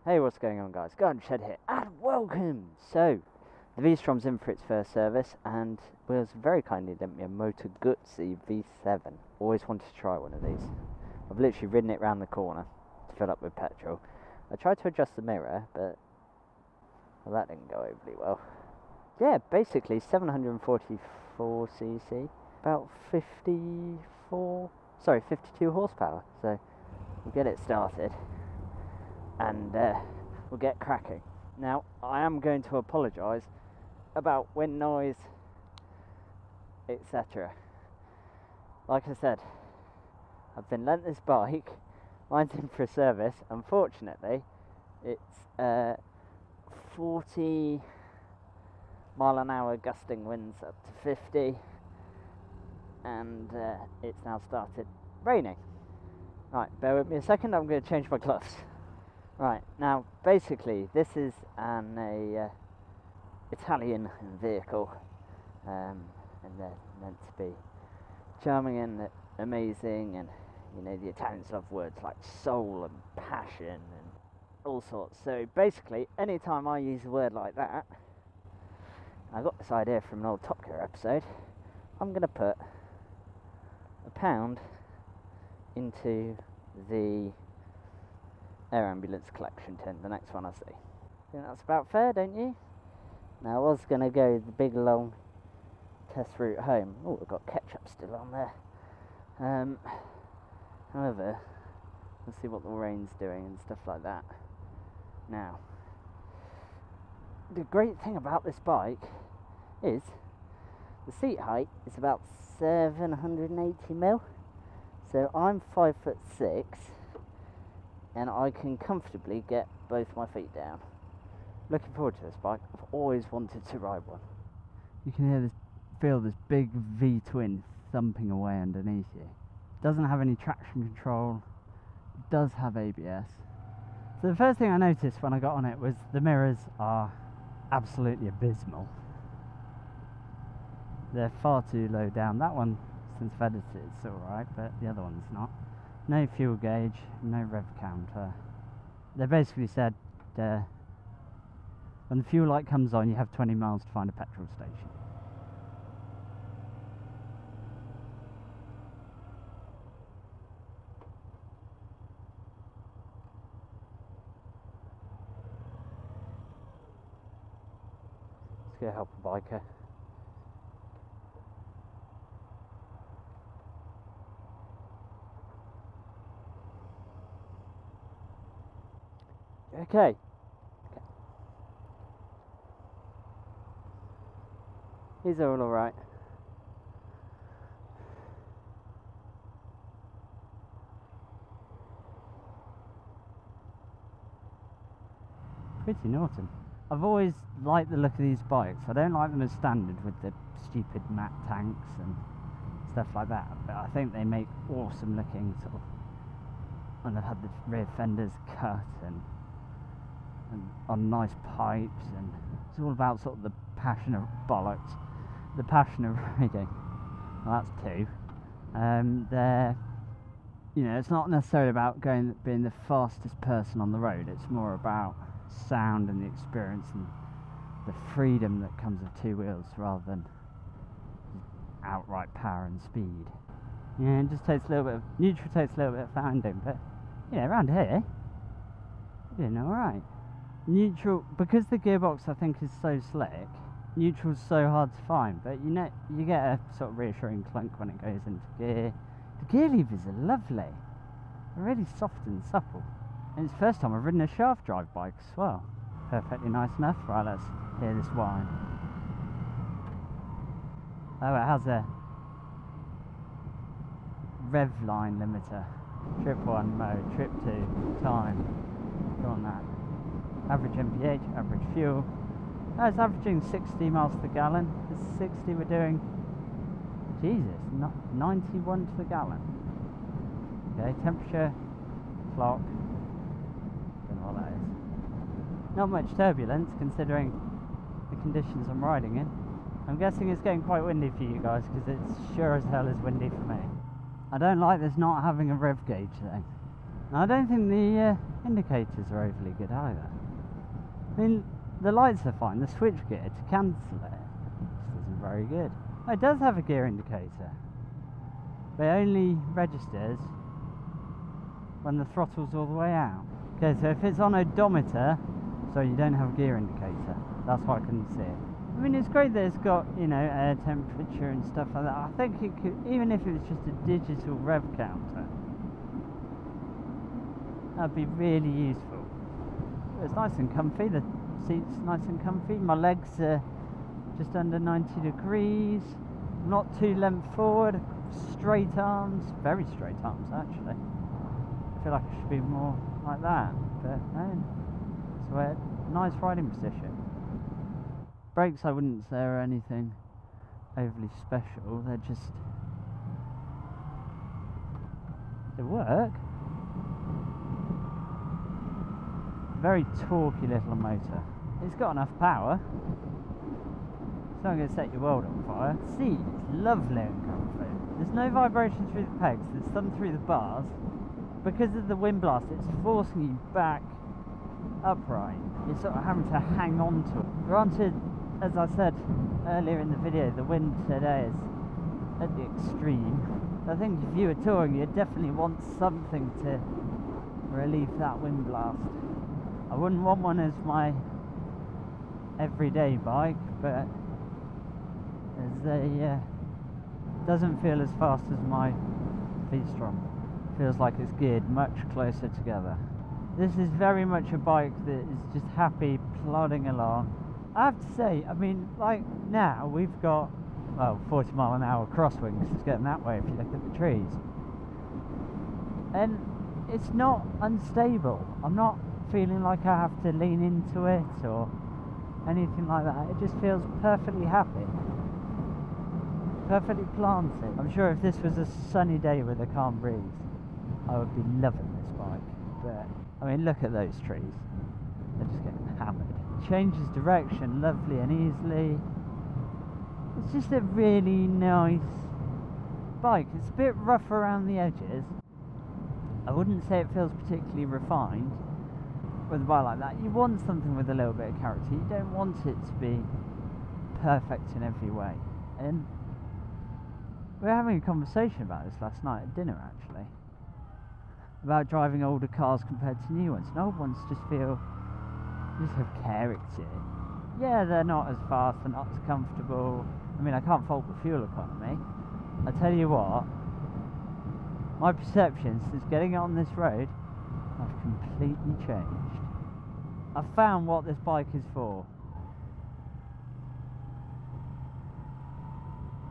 Hey, what's going on, guys? Garden Shed here, and welcome! So, the V-Strom's in for its first service, and was very kindly lent me a Moto Guzzi V7. Always wanted to try one of these. I've literally ridden it round the corner to fill up with petrol. I tried to adjust the mirror, but well, that didn't go overly well. Yeah, basically 744cc, about 52 horsepower. So, we'll get it started. And we'll get cracking. Now, I am going to apologise about wind noise, etc. Like I said, I've been lent this bike. Mine's in for a service. Unfortunately, it's 40 mile an hour gusting winds up to 50, and it's now started raining. Right, bear with me a second. I'm going to change my gloves. Right, now basically this is an Italian vehicle, and they're meant to be charming and amazing, and you know the Italians love words like soul and passion and all sorts. So basically anytime I use a word like that, I got this idea from an old Top Gear episode, I'm going to put £1 into the air ambulance collection tin, the next one I see. I think that's about fair, don't you? Now I was going to go the big long test route home. Oh, we've got ketchup still on there. However, let's see what the rain's doing and stuff like that. Now, the great thing about this bike is the seat height is about 780mm. So I'm 5'6", and I can comfortably get both my feet down. Looking forward to this bike. I've always wanted to ride one. You can feel this big V-twin thumping away underneath you. It doesn't have any traction control. It does have ABS. So the first thing I noticed when I got on it was the mirrors are absolutely abysmal. They're far too low down. That one, since I've edited it, it's alright, but the other one's not. No fuel gauge, no rev counter. They basically said when the fuel light comes on, you have 20 miles to find a petrol station. Let's go help a biker. Okay. These are all alright. Pretty naughty. I've always liked the look of these bikes. I don't like them as standard with the stupid matte tanks and stuff like that, but I think they make awesome looking sort of, and they've had the rear fenders cut and on nice pipes, and it's all about sort of the passion of bollocks, the passion of riding. Well, that's two. They're, you know, it's not necessarily about being the fastest person on the road. It's more about sound and the experience and the freedom that comes with two wheels rather than outright power and speed. Yeah, it just takes a little bit of neutral, takes a little bit of finding, but you know, around here, you're doing all right. Neutral, because the gearbox I think is so slick, neutral's so hard to find, but you know, you get a sort of reassuring clunk when it goes into gear. The gear levers are lovely. They're really soft and supple. And it's the first time I've ridden a shaft drive bike as well. Perfectly nice enough. Right, let's hear this whine. Oh, it has a rev line limiter. Trip 1 mode, trip 2 time. Go on that. Average MPH, average fuel. Oh, it's averaging 60 miles to the gallon. The 60 we're doing, Jesus, 91 to the gallon. Okay, temperature, clock. Don't know what that is. Not much turbulence considering the conditions I'm riding in. I'm guessing it's getting quite windy for you guys because it's sure as hell is windy for me. I don't like this not having a rev gauge though. Now, I don't think the indicators are overly good either. I mean, the lights are fine, the switch gear to cancel it just isn't very good. Oh, it does have a gear indicator, but it only registers when the throttle's all the way out. Okay, so if it's on odometer, so you don't have a gear indicator, that's why I couldn't see it. I mean, it's great that it's got, you know, air temperature and stuff like that. I think it could, even if it was just a digital rev counter, that'd be really useful. It's nice and comfy, the seat's nice and comfy, my legs are just under 90 degrees, not too lent forward, straight arms, very straight arms actually. I feel like it should be more like that, but no, it's a nice riding position. Brakes I wouldn't say are anything overly special, they're just, they work. Very torquey little motor. It's got enough power. It's not going to set your world on fire. The seat is lovely and comfy. There's no vibration through the pegs, there's some through the bars. Because of the wind blast, it's forcing you back upright. You're sort of having to hang on to it. Granted, as I said earlier in the video, the wind today is at the extreme. I think if you were touring, you'd definitely want something to relieve that wind blast. I wouldn't want one as my everyday bike, but as a doesn't feel as fast as my V-Strom. Feels like it's geared much closer together. This is very much a bike that is just happy plodding along. I have to say, I mean, like now we've got, well, 40-mile-an-hour crosswinds. It's getting that way if you look at the trees. And it's not unstable. I'm not feeling like I have to lean into it or anything like that. It just feels perfectly happy. Perfectly planted. I'm sure if this was a sunny day with a calm breeze, I would be loving this bike. But, I mean, look at those trees. They're just getting hammered. Changes direction lovely and easily. It's just a really nice bike. It's a bit rough around the edges. I wouldn't say it feels particularly refined with a bike like that. You want something with a little bit of character. You don't want it to be perfect in every way. And we were having a conversation about this last night at dinner actually, about driving older cars compared to new ones. And old ones just have character. Yeah, they're not as fast, they're not as comfortable. I mean, I can't fault the fuel economy. I tell you what, my perceptions since getting on this road have completely changed. I've found what this bike is for.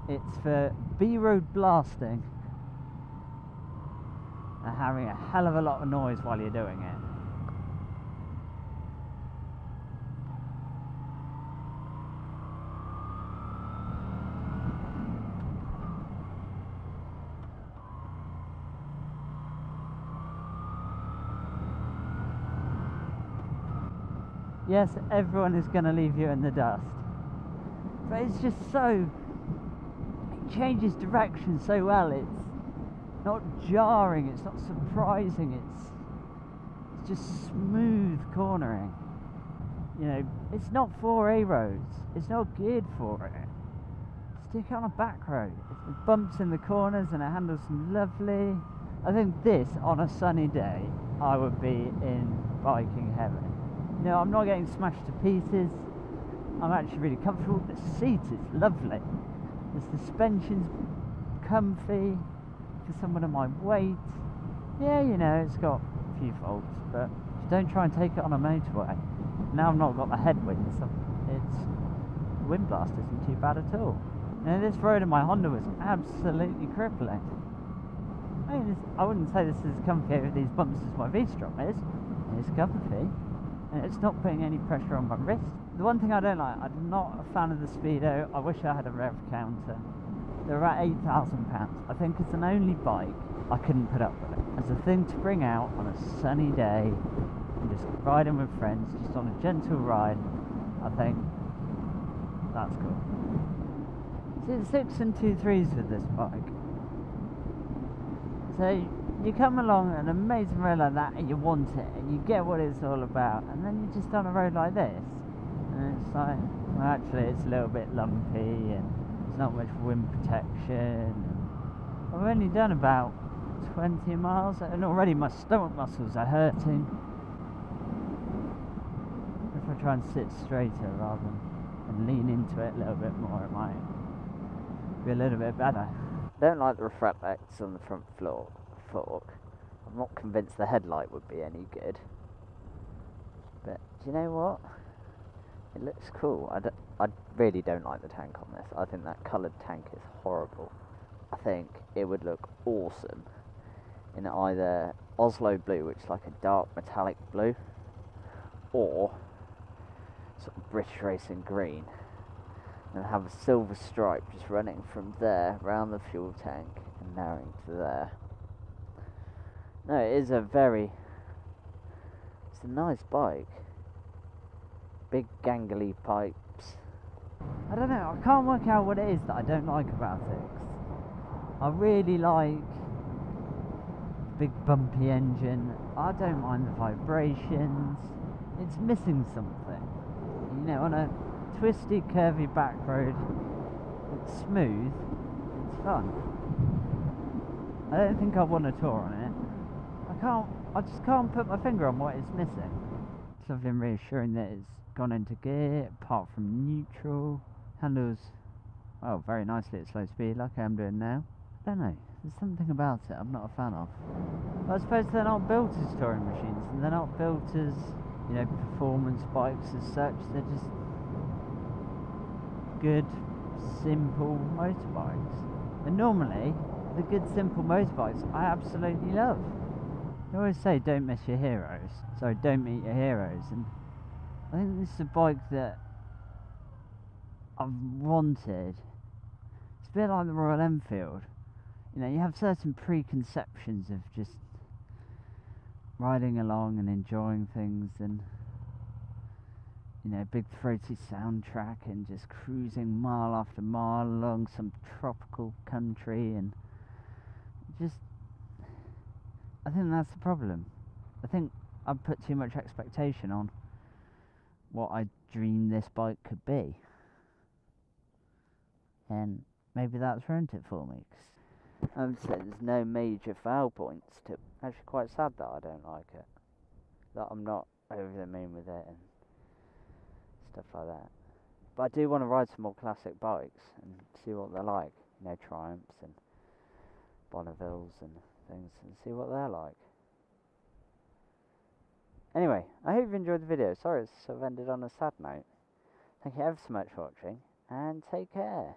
It's for B-road blasting and having a hell of a lot of noise while you're doing it. Yes, everyone is going to leave you in the dust, but it's just so, it changes direction so well. It's not jarring, it's not surprising, it's just smooth cornering. You know, it's not for A roads, it's not geared for it. Stick it on a back road. It bumps in the corners and it handles them lovely. I think this, on a sunny day, I would be in biking heaven. You know, I'm not getting smashed to pieces. I'm actually really comfortable. The seat is lovely. The suspension's comfy for someone of my weight. Yeah, you know, it's got a few faults, but just don't try and take it on a motorway. Now I've not got the headwinds, so the wind blast isn't too bad at all. Now this road in my Honda was absolutely crippling. I mean, I wouldn't say this is as comfy over these bumps as my V-Strom is. It's comfy. And it's not putting any pressure on my wrist. The one thing I don't like, I'm not a fan of the speedo. I wish I had a rev counter. They're about £8,000. I think as an only bike, I couldn't put up with it. As a thing to bring out on a sunny day and just riding with friends, just on a gentle ride, I think that's cool. See, it's 6 and 2 3s with this bike. So you come along an amazing road like that and you want it and you get what it's all about, and then you're just on a road like this and it's like, well, actually it's a little bit lumpy and there's not much wind protection. I've only done about 20 miles and already my stomach muscles are hurting. If I try and sit straighter rather than lean into it a little bit more, it might be a little bit better. Don't like the reflectors on the front fork. I'm not convinced the headlight would be any good. But do you know what? It looks cool. I really don't like the tank on this. I think that coloured tank is horrible. I think it would look awesome in either Oslo blue, which is like a dark metallic blue, or sort of British racing green, and have a silver stripe just running from there round the fuel tank and narrowing to there. No, it's a nice bike. Big gangly pipes. I don't know, I can't work out what it is that I don't like about it. I really like big bumpy engine. I don't mind the vibrations. It's missing something. You know, on a twisty, curvy back road, it's smooth, it's fun. I don't think I want a tour on it. I just can't put my finger on what it's missing. It's lovely and reassuring that it's gone into gear, apart from neutral. Handles, well, very nicely at slow speed, like I am doing now. I don't know, there's something about it I'm not a fan of. But I suppose they're not built as touring machines, and they're not built as, you know, performance bikes as such. They're just good, simple motorbikes. And normally, the good, simple motorbikes I absolutely love. They always say don't miss your heroes, so don't meet your heroes, and I think this is a bike that I've wanted. It's a bit like the Royal Enfield. You know, you have certain preconceptions of just riding along and enjoying things, and, you know, big throaty soundtrack and just cruising mile after mile along some tropical country, and just, I think that's the problem. I think I've put too much expectation on what I dreamed this bike could be, and maybe that's ruined it for me. I would say there's no major foul points to it. Actually quite sad that I don't like it, that I'm not over the moon with it and stuff like that. But I do want to ride some more classic bikes and see what they're like, you know, Triumphs and Bonnevilles and things, and see what they're like. Anyway, I hope you enjoyed the video. Sorry it's sort of ended on a sad note. Thank you ever so much for watching, and take care.